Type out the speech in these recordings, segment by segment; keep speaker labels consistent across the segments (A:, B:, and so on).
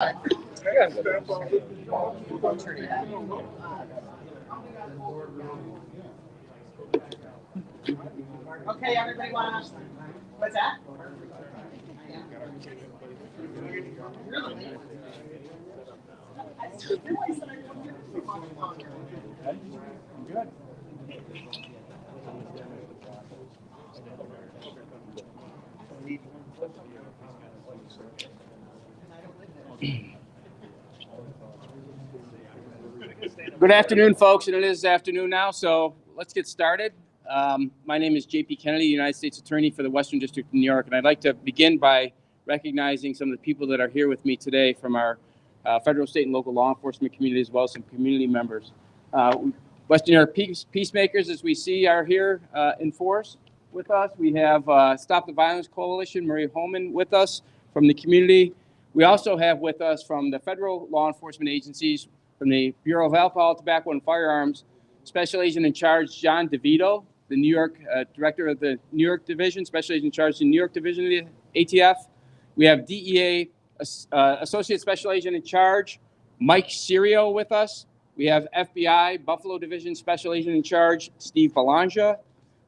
A: Okay, everybody want to, what's that? Really? I didn't realize that I wouldn't get it for much longer.
B: Good. Good afternoon, folks, and it is afternoon now, so let's get started. My name is J.P. Kennedy, United States Attorney for the Western District of New York, and I'd like to begin by recognizing some of the people that are here with me today from our federal, state, and local law enforcement community, as well as some community members. Western New York Peacemakers, as we see, are here in force with us. We have Stop the Violence Coalition, Marie Holman, with us from the community. We also have with us from the federal law enforcement agencies, from the Bureau of Alcohol, Tobacco, and Firearms, Special Agent in Charge John DeVito, the New York Director of the New York Division, Special Agent in Charge of the New York Division of the ATF. We have DEA Associate Special Agent in Charge Mike Serio with us. We have FBI Buffalo Division Special Agent in Charge Steve Belanja.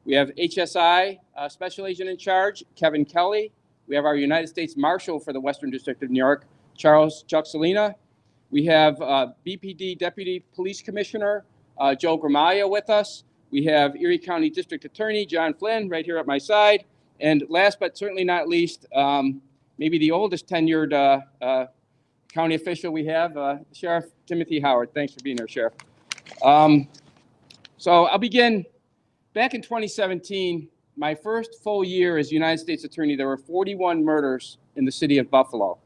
B: We have HSI Special Agent in Charge Kevin Kelly. We have our United States Marshal for the Western District of New York, Chuck Salina. We have BPD Deputy Police Commissioner Joe Gramaglia with us. We have Erie County District Attorney John Flynn right here at my side. And last but certainly not least, maybe the oldest tenured county official we have, Sheriff Timothy Howard. Thanks for being here, Sheriff. So I'll begin. Back in 2017, my first full year as United States Attorney, there were 41 murders in the city of Buffalo.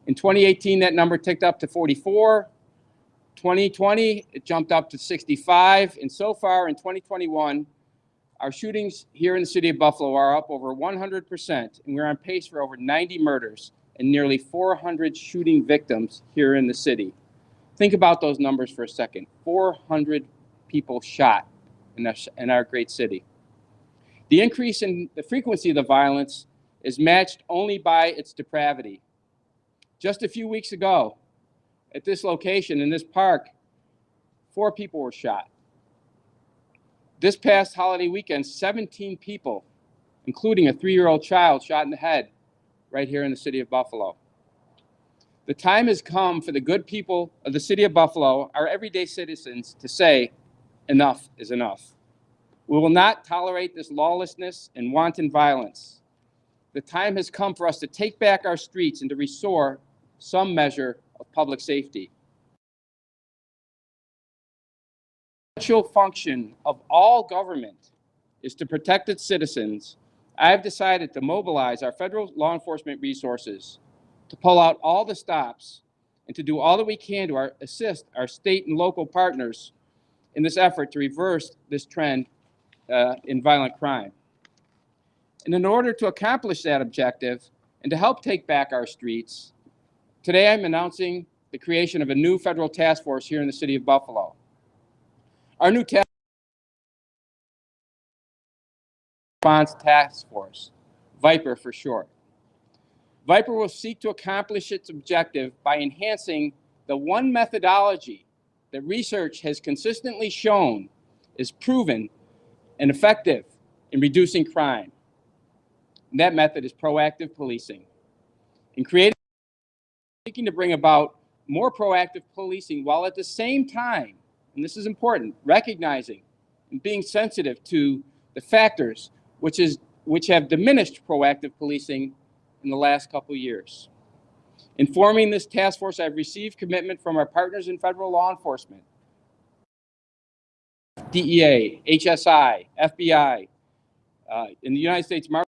B: In 2018, that number ticked up to 44. 2020, it jumped up to 65. And so far in 2021, our shootings here in the city of Buffalo are up over 100%. And we're on pace for over 90 murders and nearly 400 shooting victims here in the city. Think about those numbers for a second. 400 people shot in our great city. The increase in the frequency of the violence is matched only by its depravity. Just a few weeks ago, at this location, in this park, 4 people were shot. This past holiday weekend, 17 people, including a 3-year-old child, shot in the head right here in the city of Buffalo. The time has come for the good people of the city of Buffalo, our everyday citizens, to say, enough is enough. We will not tolerate this lawlessness and wanton violence. The time has come for us to take back our streets and to restore some measure of public safety. The essential function of all government is to protect its citizens. I have decided to mobilize our federal law enforcement resources to pull out all the stops and to do all that we can to assist our state and local partners in this effort to reverse this trend in violent crime. And in order to accomplish that objective and to help take back our streets, today I'm announcing the creation of a new federal task force here in the city of Buffalo. Our new response task force, VIPER for short. VIPER will seek to accomplish its objective by enhancing the one methodology that research has consistently shown is proven and effective in reducing crime. And that method is proactive policing. In seeking to bring about more proactive policing while at the same time, and this is important, recognizing and being sensitive to the factors which have diminished proactive policing in the last couple years. In forming this task force, I've received commitment from our partners in federal law enforcement, DEA, HSI, FBI, in the United States Marshal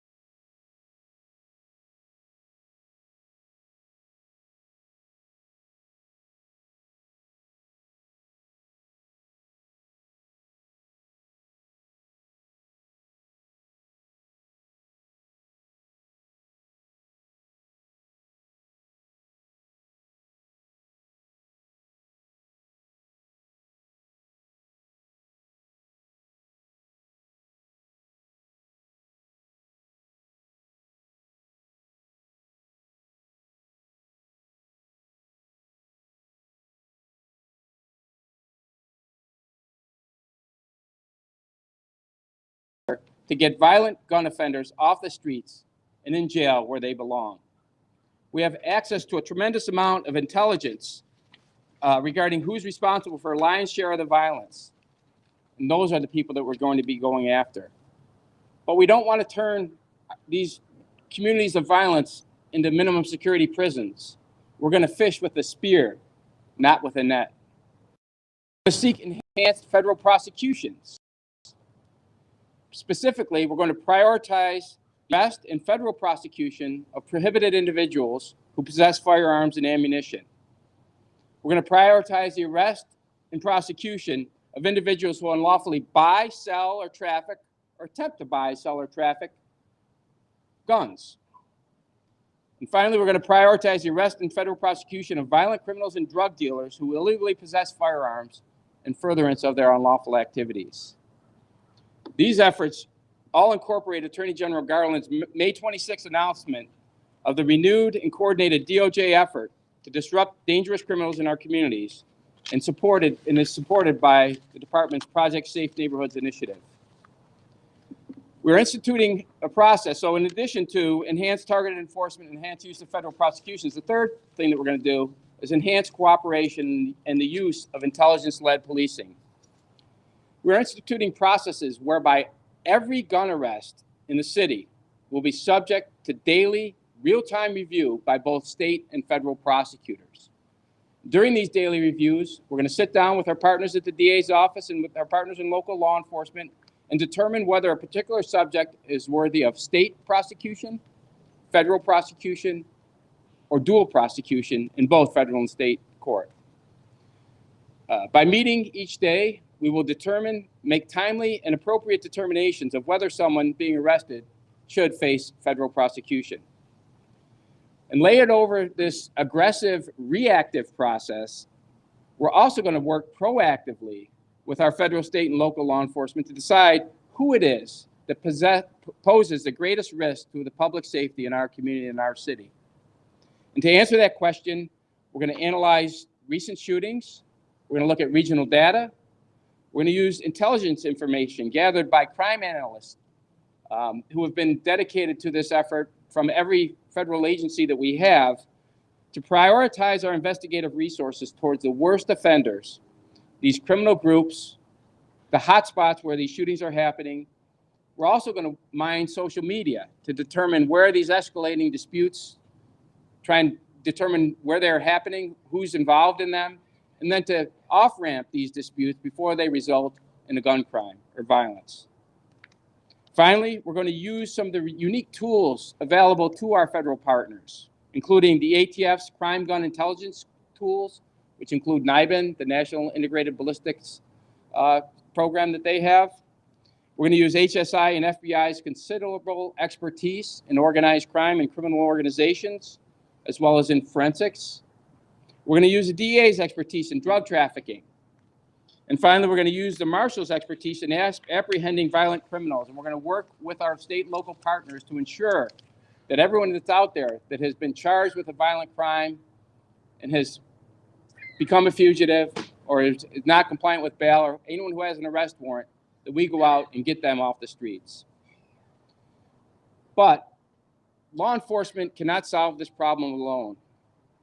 B: to get violent gun offenders off the streets and in jail where they belong. We have access to a tremendous amount of intelligence regarding who's responsible for a lion's share of the violence. And those are the people that we're going to be going after. But we don't want to turn these communities of violence into minimum security prisons. We're going to fish with a spear, not with a net. We're going to seek enhanced federal prosecutions. Specifically, we're going to prioritize arrest and federal prosecution of prohibited individuals who possess firearms and ammunition. We're going to prioritize the arrest and prosecution of individuals who unlawfully buy, sell, or traffic, or attempt to buy, sell, or traffic guns. And finally, we're going to prioritize the arrest and federal prosecution of violent criminals and drug dealers who illegally possess firearms in furtherance of their unlawful activities. These efforts all incorporate Attorney General Garland's May 26th announcement of the renewed and coordinated DOJ effort to disrupt dangerous criminals in our communities, and is supported by the department's Project Safe Neighborhoods initiative. We're instituting a process. So in addition to enhanced targeted enforcement and enhanced use of federal prosecutions, the third thing that we're going to do is enhance cooperation and the use of intelligence-led policing. We're instituting processes whereby every gun arrest in the city will be subject to daily, real-time review by both state and federal prosecutors. During these daily reviews, we're going to sit down with our partners at the DA's office and with our partners in local law enforcement and determine whether a particular subject is worthy of state prosecution, federal prosecution, or dual prosecution in both federal and state court. By meeting each day, we will make timely and appropriate determinations of whether someone being arrested should face federal prosecution. And layered over this aggressive reactive process, we're also going to work proactively with our federal, state, and local law enforcement to decide who it is that poses the greatest risk to the public safety in our community and our city. And to answer that question, we're going to analyze recent shootings. We're going to look at regional data. We're going to use intelligence information gathered by crime analysts who have been dedicated to this effort from every federal agency that we have to prioritize our investigative resources towards the worst offenders, these criminal groups, the hotspots where these shootings are happening. We're also going to mine social media to determine where these escalating disputes, try and determine where they're happening, who's involved in them, and then to off-ramp these disputes before they result in a gun crime or violence. Finally, we're going to use some of the unique tools available to our federal partners, including the ATF's crime gun intelligence tools, which include NIBIN, the National Integrated Ballistics program that they have. We're going to use HSI and FBI's considerable expertise in organized crime and criminal organizations, as well as in forensics. We're going to use the DA's expertise in drug trafficking. And finally, we're going to use the marshal's expertise in apprehending violent criminals. And we're going to work with our state and local partners to ensure that everyone that's out there that has been charged with a violent crime and has become a fugitive or is not compliant with bail, or anyone who has an arrest warrant, that we go out and get them off the streets. But law enforcement cannot solve this problem alone.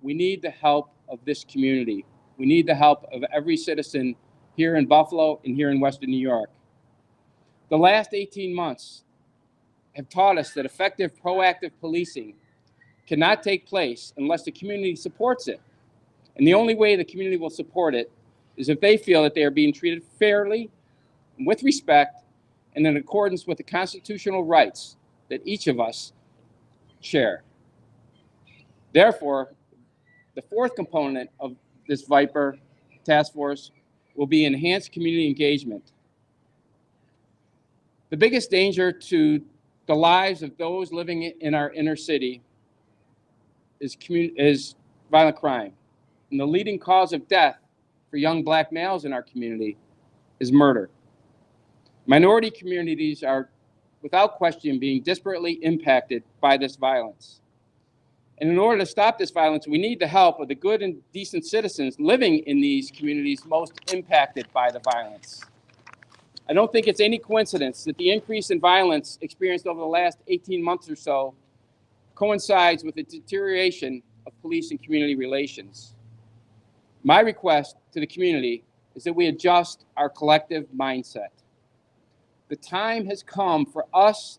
B: We need the help of this community. We need the help of every citizen here in Buffalo and here in Western New York. The last 18 months have taught us that effective proactive policing cannot take place unless the community supports it. And the only way the community will support it is if they feel that they are being treated fairly, with respect, and in accordance with the constitutional rights that each of us share. Therefore, the fourth component of this VIPER task force will be enhanced community engagement. The biggest danger to the lives of those living in our inner city is violent crime. And the leading cause of death for young Black males in our community is murder. Minority communities are, without question, being disparately impacted by this violence. And in order to stop this violence, we need the help of the good and decent citizens living in these communities most impacted by the violence. I don't think it's any coincidence that the increase in violence experienced over the last 18 months or so coincides with the deterioration of police and community relations. My request to the community is that we adjust our collective mindset. The time has come for us,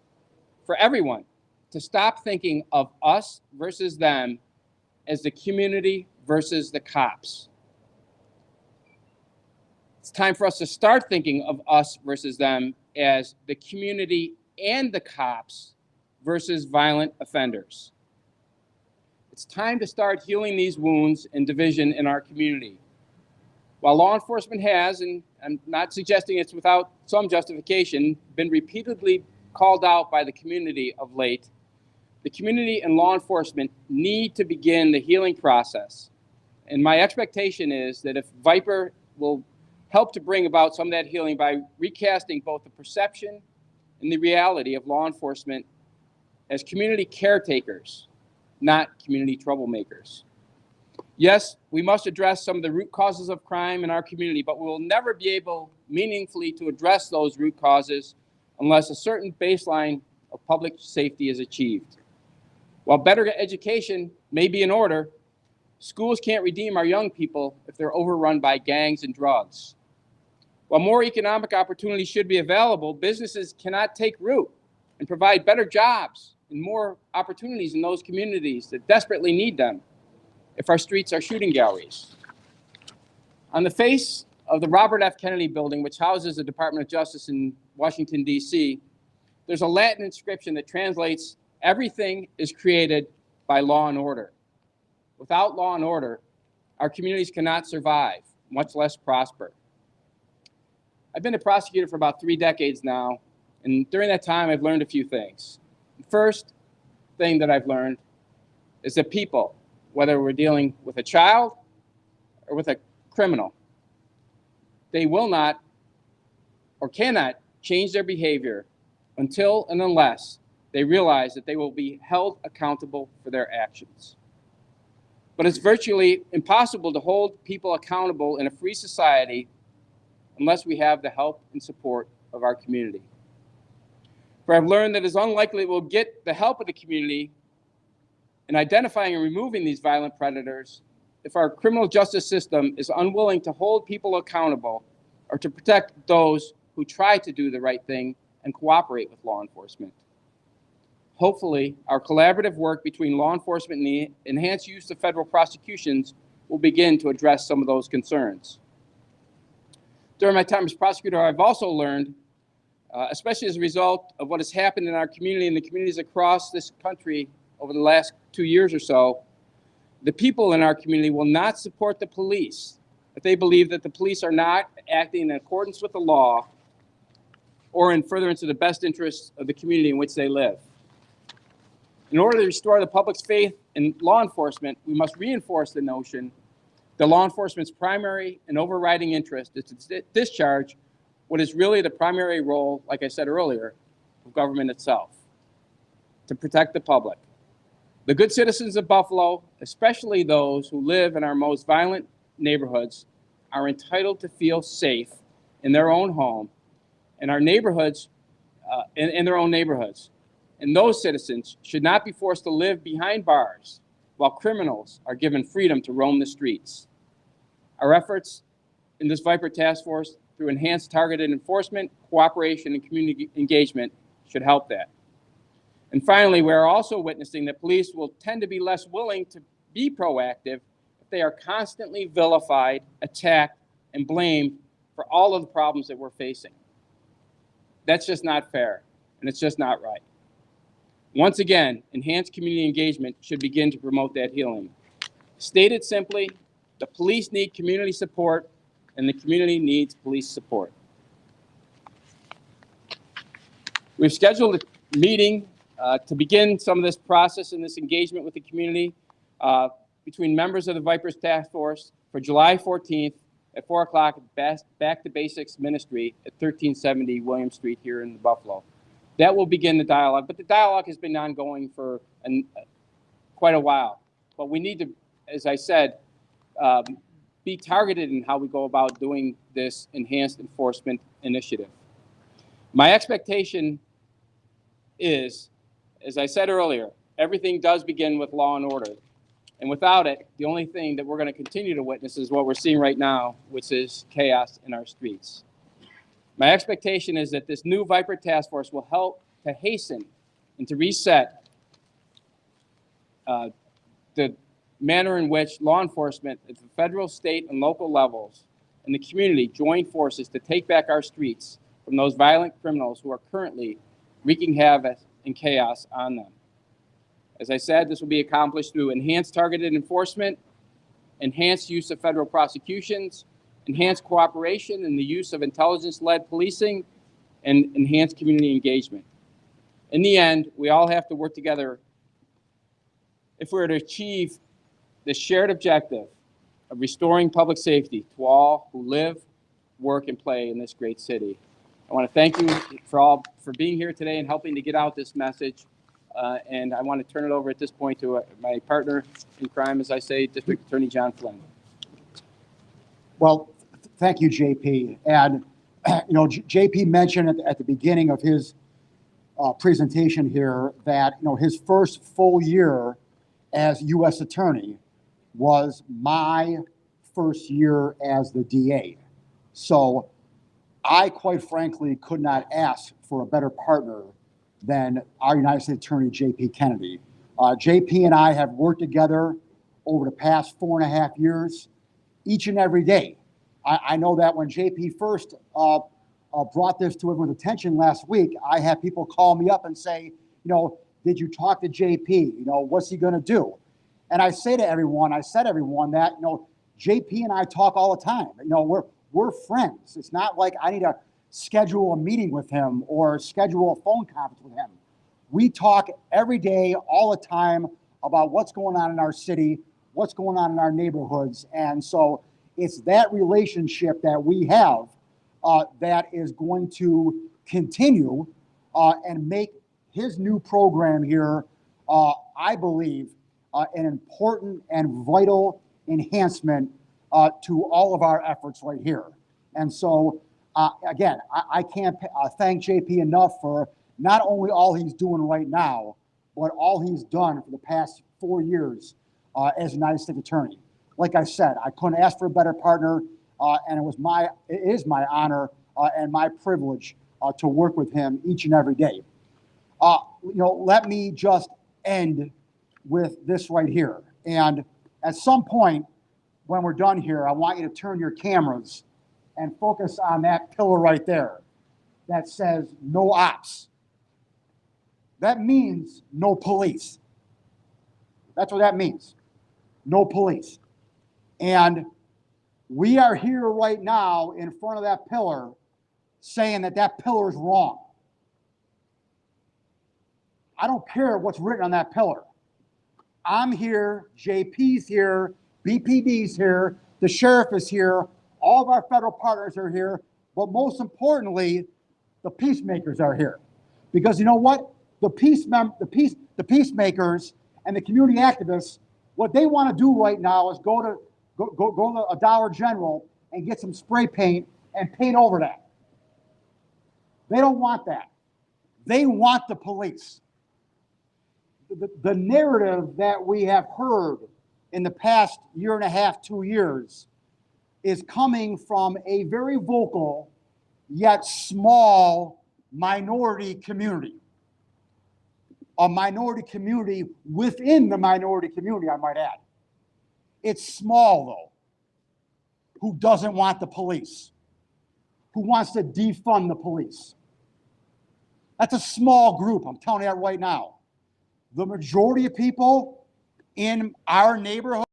B: for everyone, to stop thinking of us versus them as the community versus the cops. It's time for us to start thinking of us versus them as the community and the cops versus violent offenders. It's time to start healing these wounds and division in our community. While law enforcement has, and I'm not suggesting it's without some justification, been repeatedly called out by the community of late, the community and law enforcement need to begin the healing process. And my expectation is that if Viper will help to bring about some of that healing by recasting both the perception and the reality of law enforcement as community caretakers, not community troublemakers. Yes, we must address some of the root causes of crime in our community, but we will never be able meaningfully to address those root causes unless a certain baseline of public safety is achieved. While better education may be in order, schools can't redeem our young people if they're overrun by gangs and drugs. While more economic opportunities should be available, businesses cannot take root and provide better jobs and more opportunities in those communities that desperately need them if our streets are shooting galleries. On the face of the Robert F. Kennedy building, which houses the Department of Justice in Washington, D.C., there's a Latin inscription that translates, "Everything is created by law and order." Without law and order, our communities cannot survive, much less prosper. I've been a prosecutor for about 3 decades now, and during that time, I've learned a few things. The first thing that I've learned is that people, whether we're dealing with a child or with a criminal, they will not or cannot change their behavior until and unless they realize that they will be held accountable for their actions. But it's virtually impossible to hold people accountable in a free society unless we have the help and support of our community. For I've learned that it's unlikely we'll get the help of the community in identifying and removing these violent predators if our criminal justice system is unwilling to hold people accountable or to protect those who try to do the right thing and cooperate with law enforcement. Hopefully, our collaborative work between law enforcement and the enhanced use of federal prosecutions will begin to address some of those concerns. During my time as prosecutor, I've also learned, especially as a result of what has happened in our community and the communities across this country over the last 2 years or so, the people in our community will not support the police if they believe that the police are not acting in accordance with the law or in furtherance of the best interests of the community in which they live. In order to restore the public's faith in law enforcement, we must reinforce the notion that law enforcement's primary and overriding interest is to discharge what is really the primary role, like I said earlier, of government itself, to protect the public. The good citizens of Buffalo, especially those who live in our most violent neighborhoods, are entitled to feel safe in their own home and our neighborhoods, in their own neighborhoods. And those citizens should not be forced to live behind bars while criminals are given freedom to roam the streets. Our efforts in this Viper Task Force through enhanced targeted enforcement, cooperation, and community engagement should help that. And finally, we are also witnessing that police will tend to be less willing to be proactive if they are constantly vilified, attacked, and blamed for all of the problems that we're facing. That's just not fair, and it's just not right. Once again, enhanced community engagement should begin to promote that healing. Stated simply, the police need community support, and the community needs police support. We've scheduled a meeting to begin some of this process and this engagement with the community between members of the Vipers Task Force for July 14th at 4 o'clock at Back to Basics Ministry at 1370 William Street here in Buffalo. That will begin the dialogue, but the dialogue has been ongoing for quite a while. But we need to, as I said, be targeted in how we go about doing this enhanced enforcement initiative. My expectation is, as I said earlier, everything does begin with law and order. And without it, the only thing that we're going to continue to witness is what we're seeing right now, which is chaos in our streets. My expectation is that this new Viper Task Force will help to hasten and to reset the manner in which law enforcement at the federal, state, and local levels and the community join forces to take back our streets from those violent criminals who are currently wreaking havoc and chaos on them. As I said, this will be accomplished through enhanced targeted enforcement, enhanced use of federal prosecutions, enhanced cooperation and the use of intelligence-led policing, and enhanced community engagement. In the end, we all have to work together if we're to achieve the shared objective of restoring public safety to all who live, work, and play in this great city. I want to thank you for being here today and helping to get out this message. And I want to turn it over at this point to my partner in crime, as I say, District Attorney John Flynn.
C: Well, thank you, JP. And, JP mentioned at the beginning of his presentation here that, his first full year as U.S. Attorney was my first year as the DA. So I, quite frankly, could not ask for a better partner than our United States Attorney, JP Kennedy. JP and I have worked together over the past 4.5 years, each and every day. I know that when JP first brought this to everyone's attention last week, I had people call me up and say, did you talk to JP? What's he gonna do? And I said to everyone that, JP and I talk all the time. We're friends. It's not like I need to schedule a meeting with him or schedule a phone conference with him. We talk every day, all the time, about what's going on in our city, what's going on in our neighborhoods. And so it's that relationship that we have that is going to continue and make his new program here, I believe, an important and vital enhancement to all of our efforts right here. And so, again, I can't thank JP enough for not only all he's doing right now, but all he's done for the past 4 years as United States Attorney. Like I said, I couldn't ask for a better partner, and it is my honor and my privilege to work with him each and every day. Let me just end with this right here. And at some point, when we're done here, I want you to turn your cameras and focus on that pillar right there that says no ops. That means no police. That's what that means. No police. And we are here right now in front of that pillar saying that pillar is wrong. I don't care what's written on that pillar. I'm here, JP's here, BPD's here, the sheriff is here, all of our federal partners are here, but most importantly, the peacemakers are here. Because you know what? The peacemakers and the community activists, what they want to do right now is go to a Dollar General and get some spray paint and paint over that. They don't want that. They want the police. The narrative that we have heard in the past 1.5 to 2 years is coming from a very vocal yet small minority community. A minority community within the minority community, I might add. It's small, though, who doesn't want the police, who wants to defund the police. That's a small group, I'm telling you that right now. The majority of people in our neighborhood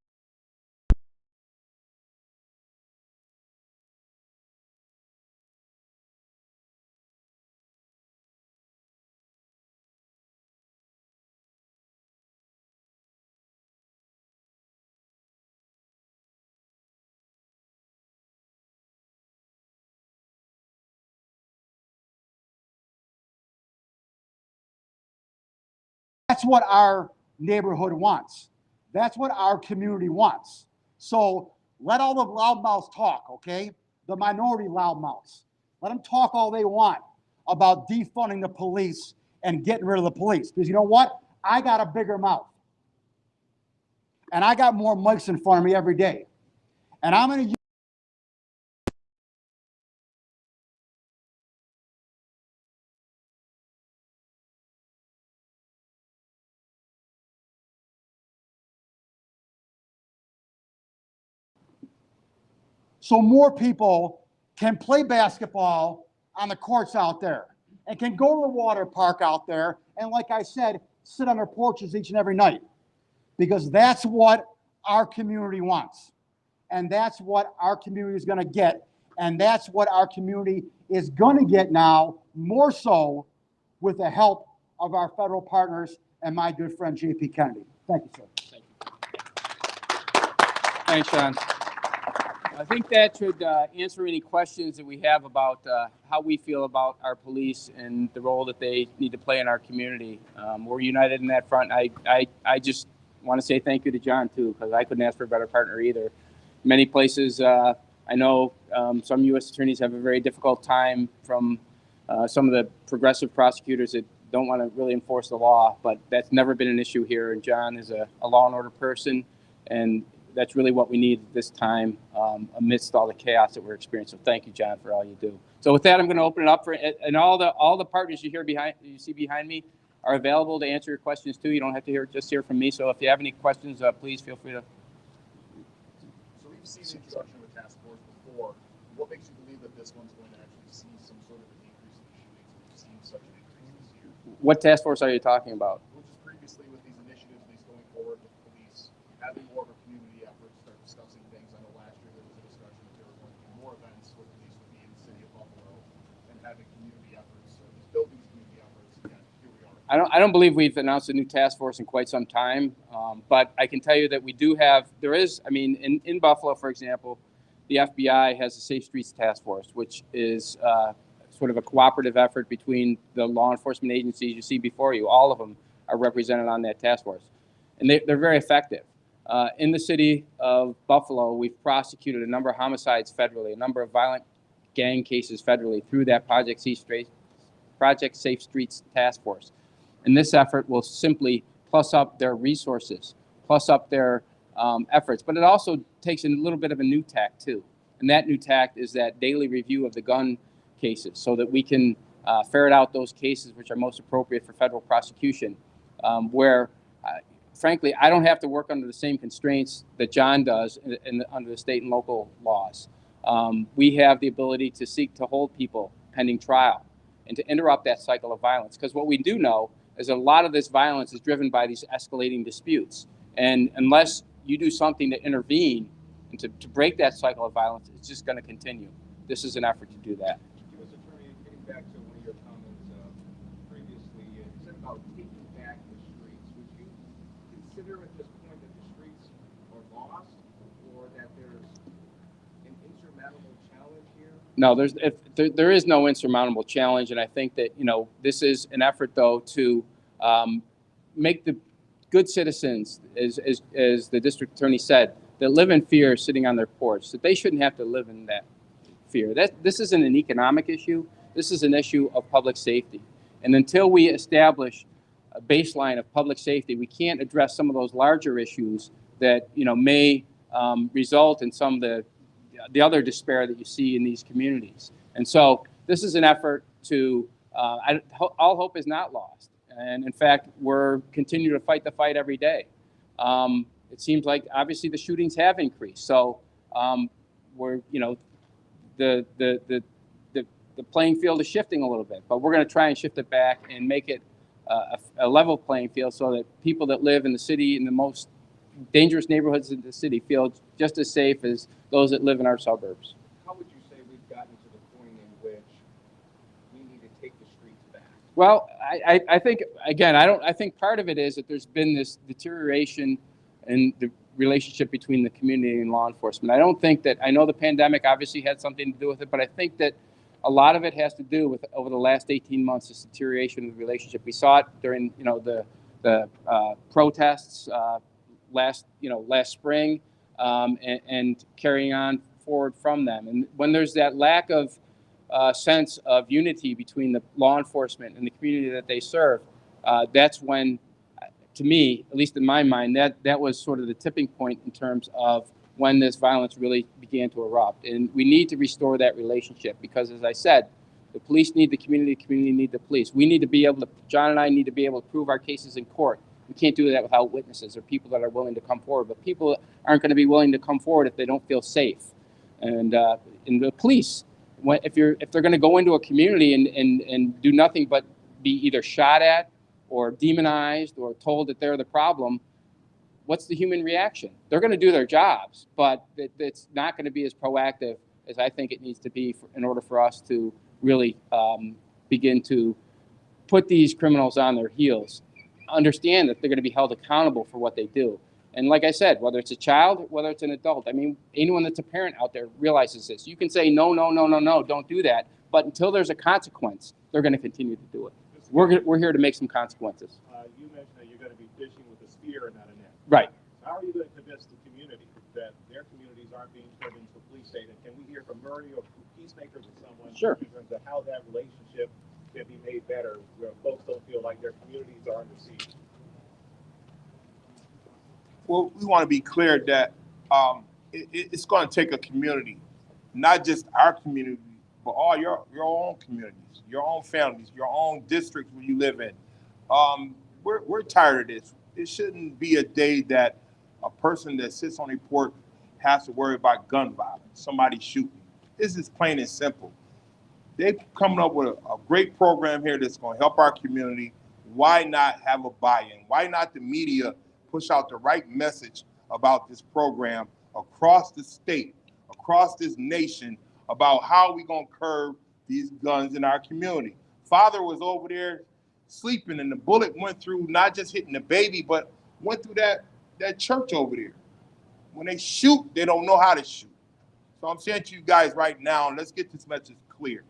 C: that's what our neighborhood wants. That's what our community wants. So let all the loudmouths talk, okay? The minority loudmouths. Let them talk all they want about defunding the police and getting rid of the police. Because you know what? I got a bigger mouth. And I got more mics in front of me every day. And I'm going to use so more people can play basketball on the courts out there and can go to the water park out there and, like I said, sit on their porches each and every night, because that's what our community wants. And that's what our community is going to get. And that's what our community is going to get now, more so with the help of our federal partners and my good friend, J.P. Kennedy. Thank you, sir.
B: Thanks, Sean. I think that should answer any questions that we have about how we feel about our police and the role that they need to play in our community. We're united in that front. I just want to say thank you to John, too, because I couldn't ask for a better partner either. Many places, I know some U.S. attorneys have a very difficult time from some of the progressive prosecutors that don't want to really enforce the law, but that's never been an issue here. And John is a law and order person, and that's really what we need at this time amidst all the chaos that we're experiencing. So thank you, John, for all you do. So with that, I'm going to open it up for, and all the partners you see behind me are available to answer your questions too. You don't have to just hear from me. So if you have any questions, please feel free to.
A: So we've seen the introduction of a task force before. What makes you believe that this one's going to actually see some sort of a decrease in the shootings? We've seen such an increase this year.
B: What task force are you talking about?
A: Which is previously with these initiatives, these going forward with police, having more of a community effort to start discussing things. I know last year there was a discussion that there were going to be more events where police would be in the city of Buffalo and having community efforts, or just building community efforts. Again, here we are.
B: I don't believe we've announced a new task force in quite some time, but I can tell you that we do have. There is, I mean, in Buffalo, for example, the FBI has a Safe Streets Task Force, which is sort of a cooperative effort between the law enforcement agencies you see before you. All of them are represented on that task force, and they're very effective. In the city of Buffalo, we've prosecuted a number of homicides federally, a number of violent gang cases federally through that Project Safe Streets Task Force. And this effort will simply plus up their resources, plus up their efforts. But it also takes a little bit of a new tack, too. And that new tack is that daily review of the gun cases so that we can ferret out those cases which are most appropriate for federal prosecution, where, frankly, I don't have to work under the same constraints that John does under the state and local laws. We have the ability to seek to hold people pending trial and to interrupt that cycle of violence. Because what we do know is a lot of this violence is driven by these escalating disputes. And unless you do something to intervene and to break that cycle of violence, it's just going to continue. This is an effort to do that.
D: U.S. Attorney, getting back to one of your comments previously, you said about taking back the streets. Would you consider at this point that the streets are lost, or that there's an insurmountable challenge here?
B: No, there is no insurmountable challenge, and I think that this is an effort though to make the good citizens, as the district attorney said, that live in fear sitting on their porch, that they shouldn't have to live in that fear. This isn't an economic issue. This is an issue of public safety, and until we establish a baseline of public safety, we can't address some of those larger issues that may result in some of the other despair that you see in these communities. And so this is an effort to, all hope is not lost. And in fact, we're continuing to fight the fight every day. It seems like obviously the shootings have increased. So we're, the playing field is shifting a little bit, but we're going to try and shift it back and make it a level playing field so that people that live in the city in the most dangerous neighborhoods in the city feel just as safe as those that live in our suburbs.
D: How would you say we've gotten to the point in which we need to take the streets back?
B: Well, I think, again, I think part of it is that there's been this deterioration in the relationship between the community and law enforcement. I know the pandemic obviously had something to do with it, but I think that a lot of it has to do with, over the last 18 months, this deterioration of the relationship. We saw it during, the protests last spring, and carrying on forward from them. And when there's that lack of sense of unity between the law enforcement and the community that they serve, that's when, to me, at least in my mind, that was sort of the tipping point in terms of when this violence really began to erupt. And we need to restore that relationship because, as I said, the police need the community need the police. We need to be able to, John and I need to be able to prove our cases in court. We can't do that without witnesses or people that are willing to come forward. But people aren't going to be willing to come forward if they don't feel safe. And in the police, if they're going to go into a community and do nothing but be either shot at or demonized or told that they're the problem, what's the human reaction? They're going to do their jobs, but it's not going to be as proactive as I think it needs to be in order for us to really begin to put these criminals on their heels, understand that they're going to be held accountable for what they do. And like I said, whether it's a child, whether it's an adult, I mean, anyone that's a parent out there realizes this. You can say, no, don't do that. But until there's a consequence, they're going to continue to do it. We're here to make some consequences.
A: You mentioned that you're going to be fishing with a spear and not a net.
B: Right.
A: How are you going to convince the community that their communities aren't being turned into a police state? And can we hear from Murray or Peacemakers or someone
B: Sure.
A: in terms of how that relationship can be made better where folks don't feel like their communities are under siege?
E: Well, we want to be clear that it's going to take a community, not just our community, but all your own communities, your own families, your own districts where you live in. We're tired of this. It shouldn't be a day that a person that sits on a porch has to worry about gun violence, somebody shooting. This is plain and simple. They're coming up with a great program here that's going to help our community. Why not have a buy-in? Why not the media push out the right message about this program across the state, across this nation, about how we're going to curb these guns in our community? Father was over there sleeping and the bullet went through, not just hitting the baby, but went through that church over there. When they shoot, they don't know how to shoot. So I'm saying to you guys right now, let's get this message clear.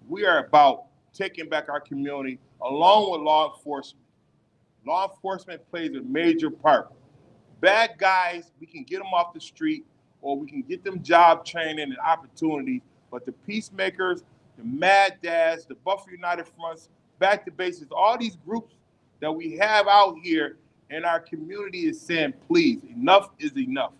E: We are about taking back our community along with law enforcement. Law enforcement plays a major part. Bad guys, we can get them off the street or we can get them job training and opportunities, but the peacemakers, the Mad Dads, the Buffalo United Fronts, Back to Basics, all these groups that we have out here in our community is saying, please, enough is enough.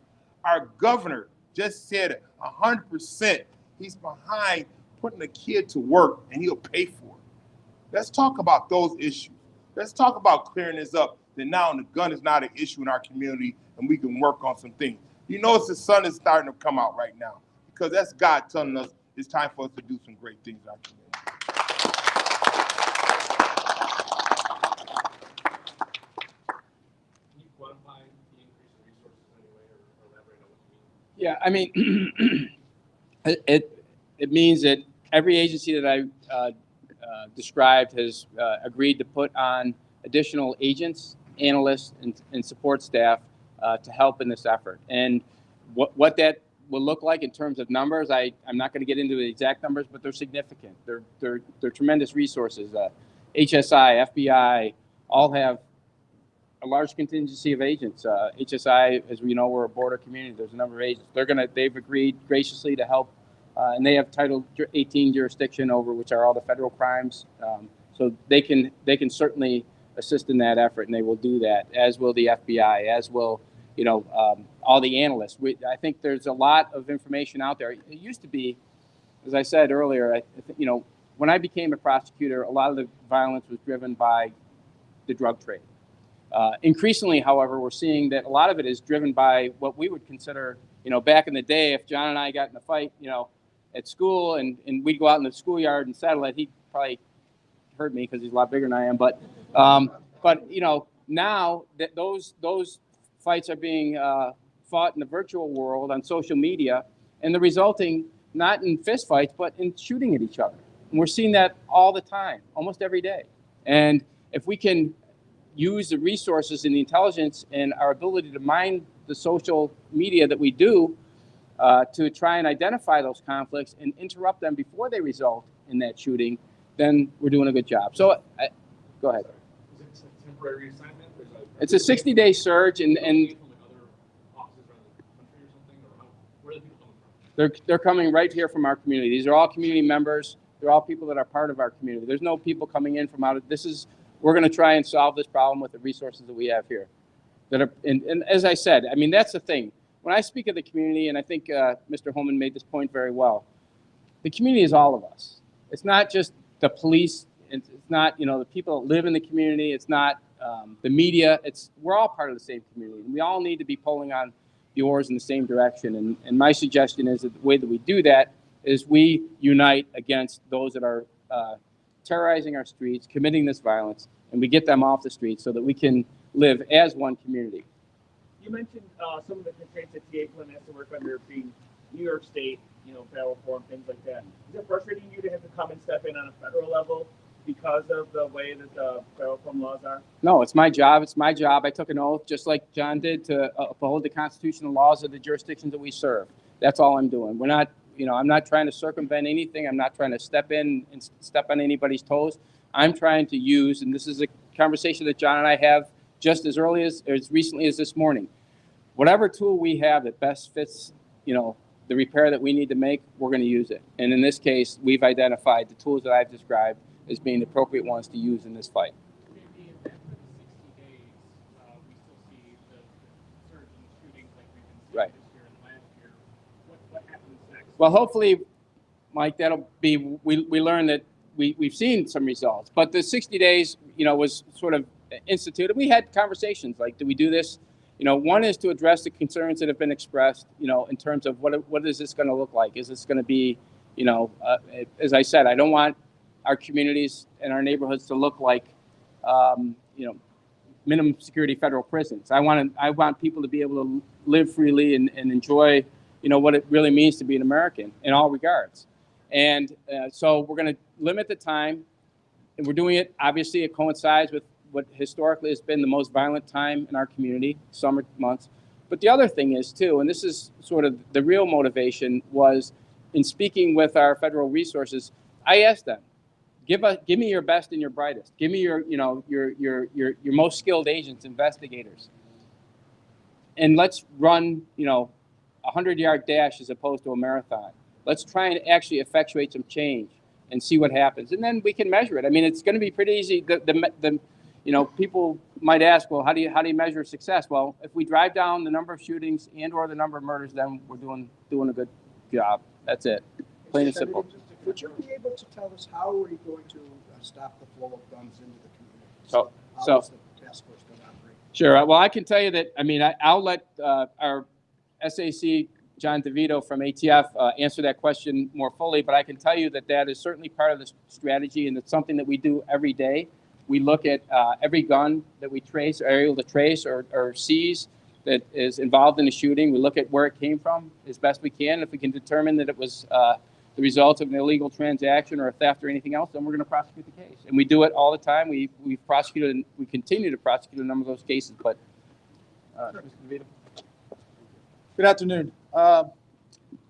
E: Our governor just said 100% he's behind putting a kid to work and he'll pay for it. Let's talk about those issues. Let's talk about clearing this up, that now the gun is not an issue in our community and we can work on some things. You notice the sun is starting to come out right now because that's God telling us it's time for us to do some great things in our community.
D: Can you quantify the increase in resources anyway or elaborate on what you mean?
B: Yeah, I mean, it means that every agency that I described has agreed to put on additional agents, analysts, and support staff to help in this effort. And what that will look like in terms of numbers, I'm not going to get into the exact numbers, but they're significant. They're tremendous resources. HSI, FBI, all have a large contingency of agents. HSI, as we know, we're a border community. There's a number of agents. They've agreed graciously to help, and they have Title 18 jurisdiction over which are all the federal crimes. So they can certainly assist in that effort, and they will do that. As will the FBI. As will all the analysts. I think there's a lot of information out there. It used to be, as I said earlier, when I became a prosecutor, a lot of the violence was driven by the drug trade. Increasingly, however, we're seeing that a lot of it is driven by what we would consider, back in the day, if John and I got in a fight, at school and we'd go out in the schoolyard and settle it, he'd probably hurt me because he's a lot bigger than I am. But now that those fights are being fought in the virtual world on social media, and the resulting not in fist fights, but in shooting at each other. And we're seeing that all the time, almost every day. And if we can use the resources and the intelligence and our ability to mine the social media that we do to try and identify those conflicts and interrupt them before they result in that shooting, then we're doing a good job. So, go ahead.
D: Is it a temporary assignment?
B: It's a 60-day surge, and
D: from like other offices around the country or something, or where are the people coming from?
B: they're coming right here from our community. These are all community members. They're all people that are part of our community. There's no people coming in from out of, we're going to try and solve this problem with the resources that we have here. And as I said, I mean, that's the thing. When I speak of the community, and I think Mr. Holman made this point very well, the community is all of us. It's not just the police. It's not, the people that live in the community. It's not the media. We're all part of the same community. And we all need to be pulling on the oars in the same direction. And my suggestion is that the way that we do that is we unite against those that are terrorizing our streets, committing this violence, and we get them off the streets so that we can live as one community.
F: You mentioned some of the constraints that TA Flynn has to work under, being New York State, federal reform, things like that. Is it frustrating you to have to come and step in on a federal level because of the way that the federal reform laws are?
B: No, it's my job. It's my job. I took an oath, just like John did, to uphold the constitutional laws of the jurisdictions that we serve. That's all I'm doing. We're not, I'm not trying to circumvent anything. I'm not trying to step in and step on anybody's toes. I'm trying to use, and this is a conversation that John and I have just as early as recently as this morning. Whatever tool we have that best fits, the repair that we need to make, we're going to use it. And in this case, we've identified the tools that I've described as being the appropriate ones to use in this fight.
F: Maybe in that 60 days, we still see the surge in shootings like we've been seeing
B: Right.
F: this year and last year. What happens next?
B: Well, hopefully, Mike, that'll be, we learned that we've seen some results. But the 60 days, was sort of instituted. We had conversations like, do we do this? One is to address the concerns that have been expressed, in terms of what is this going to look like? Is this going to be, as I said, I don't want our communities and our neighborhoods to look like, minimum security federal prisons. I want people to be able to live freely and enjoy, what it really means to be an American in all regards. And so we're going to limit the time, and we're doing it, obviously, it coincides with what historically has been the most violent time in our community, summer months. But the other thing is, too, and this is sort of the real motivation, was in speaking with our federal resources, I asked them, give me your best and your brightest. Give me your most skilled agents, investigators. And let's run, a 100-yard dash as opposed to a marathon. Let's try and actually effectuate some change and see what happens. And then we can measure it. I mean, it's going to be pretty easy. People might ask, well, how do you measure success? Well, if we drive down the number of shootings and/or the number of murders, then we're doing a good job. That's it. Plain and simple.
G: Would you be able to tell us how are we going to stop the flow of guns into the community?
B: So
G: how is the task force going to operate?
B: Sure. Well, I can tell you that. I mean, I'll let our SAC John DeVito from ATF answer that question more fully. But I can tell you that is certainly part of the strategy, and it's something that we do every day. We look at every gun that we trace, are able to trace or seize that is involved in a shooting. We look at where it came from as best we can. If we can determine that it was the result of an illegal transaction or a theft or anything else, then we're going to prosecute the case. And we do it all the time. We've prosecuted and we continue to prosecute a number of those cases. But Mr. DeVito.
H: Good afternoon.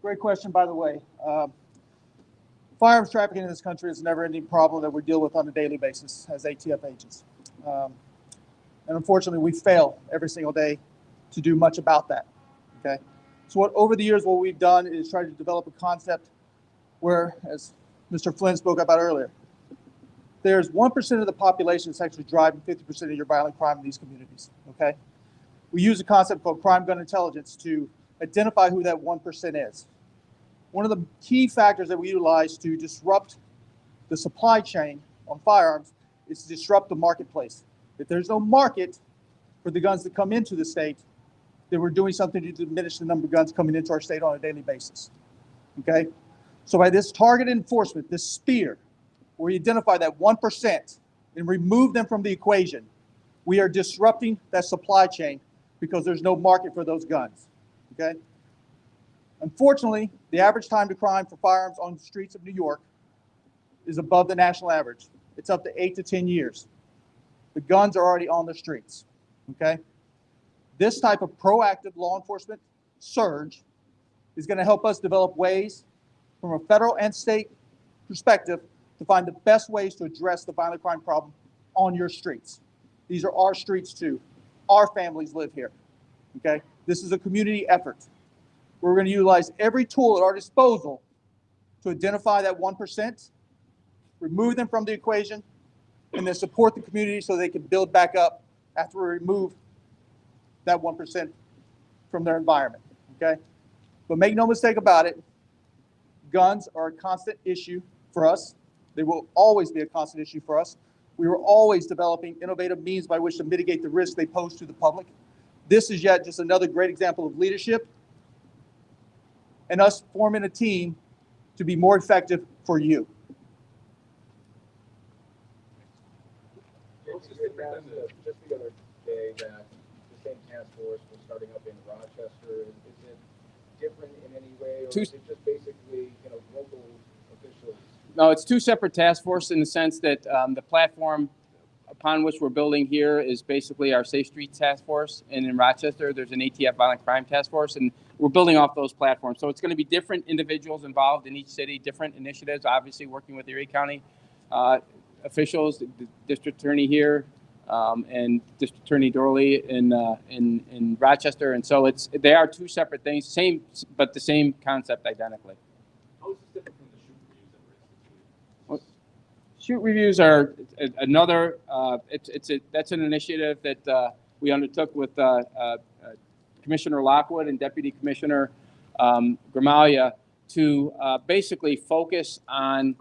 H: Great question, by the way. Firearms trafficking in this country is a never-ending problem that we deal with on a daily basis as ATF agents. And unfortunately, we fail every single day to do much about that, okay? So over the years, what we've done is try to develop a concept where, as Mr. Flynn spoke about earlier, there's 1% of the population that's actually driving 50% of your violent crime in these communities, okay? We use a concept called crime gun intelligence to identify who that 1% is. One of the key factors that we utilize to disrupt the supply chain on firearms is to disrupt the marketplace. If there's no market for the guns that come into the state, then we're doing something to diminish the number of guns coming into our state on a daily basis, okay? So by this targeted enforcement, this spear, where we identify that 1% and remove them from the equation, we are disrupting that supply chain because there's no market for those guns, okay? Unfortunately, the average time to crime for firearms on the streets of New York is above the national average. It's up to 8 to 10 years. The guns are already on the streets, okay? This type of proactive law enforcement surge is going to help us develop ways from a federal and state perspective to find the best ways to address the violent crime problem on your streets. These are our streets too. Our families live here, okay? This is a community effort. We're going to utilize every tool at our disposal to identify that 1% remove them from the equation, and then support the community so they can build back up after we remove that 1% from their environment, okay? But make no mistake about it, guns are a constant issue for us. They will always be a constant issue for us. We were always developing innovative means by which to mitigate the risk they pose to the public. This is yet just another great example of leadership and us forming a team to be more effective for you.
D: Just the other day that the same task force was starting up in Rochester. Is it different in any way, or is it just basically, local officials?
B: No, it's two separate task forces in the sense that the platform upon which we're building here is basically our Safe Streets Task Force, and in Rochester there's an ATF Violent Crime Task Force, and we're building off those platforms. So it's going to be different individuals involved in each city, different initiatives, obviously working with Erie County officials, the district attorney here, and District Attorney Dorley in Rochester, and so they are two separate things, same but the same concept identically.
D: How is this different from the shoot reviews that were instituted?
B: Shoot reviews are another. That's an initiative that we undertook with Commissioner Lockwood and Deputy Commissioner Gramalia to basically focus on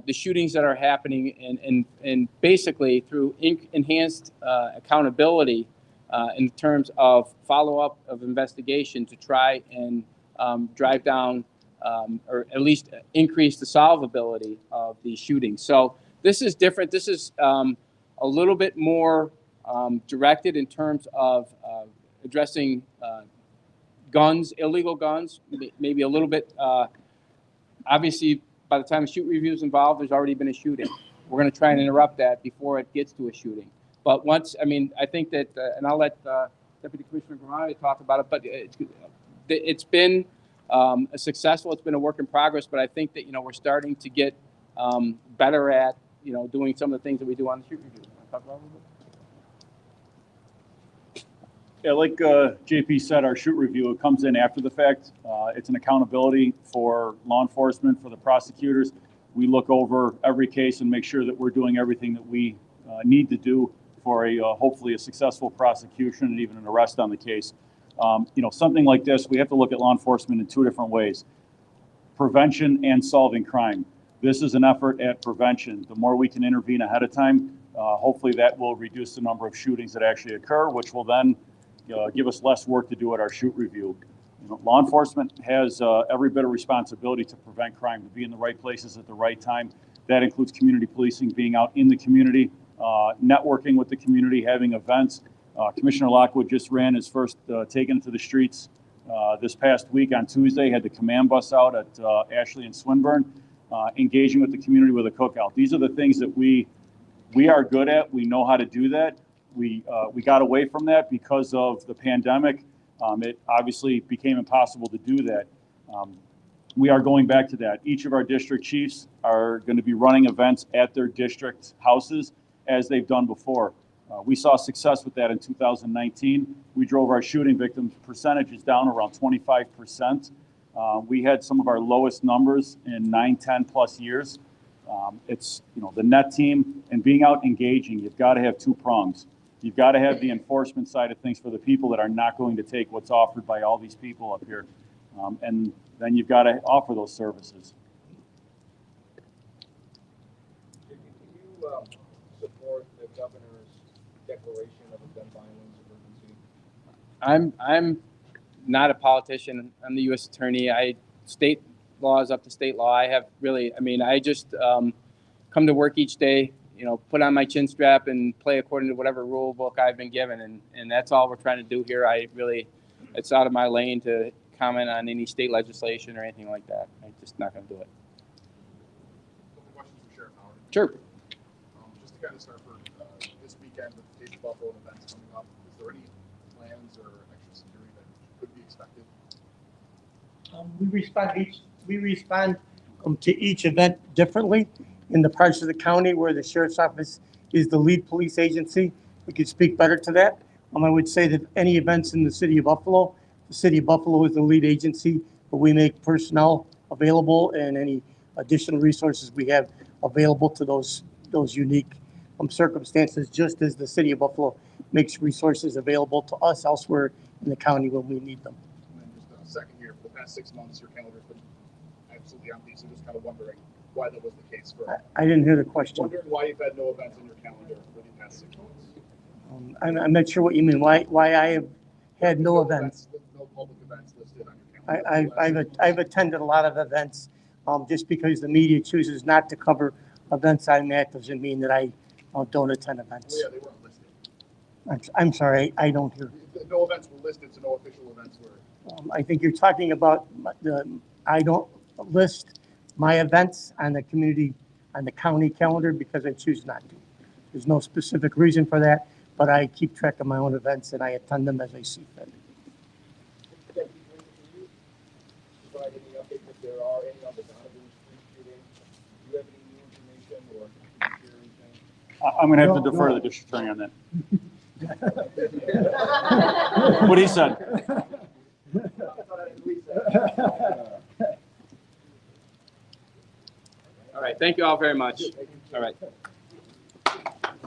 B: the shootings that are happening and basically through enhanced accountability in terms of follow-up of investigation to try and drive down or at least increase the solvability of these shootings. So this is different. This is a little bit more directed in terms of addressing guns, illegal guns, maybe a little bit, obviously by the time a shoot review is involved, there's already been a shooting. We're going to try and interrupt that before it gets to a shooting. But once, I think that, and I'll let Deputy Commissioner Gramalia talk about it, but it's been successful. It's been a work in progress, but I think that, we're starting to get better at, doing some of the things that we do on the shoot review. Talk about it a little bit?
I: Yeah, like JP said, our shoot review, it comes in after the fact. It's an accountability for law enforcement, for the prosecutors. We look over every case and make sure that we're doing everything that we need to do for hopefully a successful prosecution and even an arrest on the case. Something like this, we have to look at law enforcement in two different ways: prevention and solving crime. This is an effort at prevention. The more we can intervene ahead of time, hopefully that will reduce the number of shootings that actually occur, which will then give us less work to do at our shoot review. Law enforcement has every bit of responsibility to prevent crime, to be in the right places at the right time. That includes community policing, being out in the community, networking with the community, having events. Commissioner Lockwood just ran his first Taken to the Streets this past week on Tuesday, had the command bus out at Ashley and Swinburne, engaging with the community with a cookout. These are the things that we are good at. We know how to do that. We got away from that because of the pandemic. It obviously became impossible to do that. We are going back to that. Each of our district chiefs are going to be running events at their district houses as they've done before. We saw success with that in 2019. We drove our shooting victims percentages down around 25%. We had some of our lowest numbers in 9, 10 plus years. It's, the net team and being out engaging, you've got to have two prongs. You've got to have the enforcement side of things for the people that are not going to take what's offered by all these people up here. And then you've got to offer those services.
D: Can you support the governor's declaration of a gun violence emergency?
B: I'm not a politician. I'm the U.S. attorney. State law is up to state law. I have really, I just come to work each day, put on my chin strap and play according to whatever rule book I've been given. And that's all we're trying to do here. It's out of my lane to comment on any state legislation or anything like that. I'm just not going to do it.
A: A couple questions for Sheriff Howard.
B: Sure.
A: Just to kind of start for this weekend with the Taste of Buffalo events coming up, is there any plans or extra security that could be expected?
J: We respond to each event differently. In the parts of the county where the sheriff's office is the lead police agency, we could speak better to that. I would say that any events in the city of Buffalo, the city of Buffalo is the lead agency, but we make personnel available and any additional resources we have, available to those unique circumstances, just as the city of Buffalo makes resources available to us elsewhere in the county when we need them.
A: And then just a second here, for the past 6 months, your calendar's been absolutely empty, so just kind of wondering why that was the case for.
J: I didn't hear the question.
A: Wondering why you've had no events in your calendar for the past 6 months.
J: I'm not sure what you mean. Why I have had no events.
A: No public events listed on your calendar.
J: I've attended a lot of events. Just because the media chooses not to cover events I'm at doesn't mean that I don't attend events.
A: Well, yeah, they weren't listed.
J: I'm sorry, I don't hear.
A: No events were listed, so no official events were.
J: I think you're talking about I don't list my events on the county calendar because I choose not to. There's no specific reason for that, but I keep track of my own events and I attend them as I see fit.
D: Can you provide any updates if there are any on the Donovan Street shooting? Do you have any new information or can you share anything?
I: I'm gonna have to defer to the district attorney on that. What he said.
B: All right, thank you all very much. All right.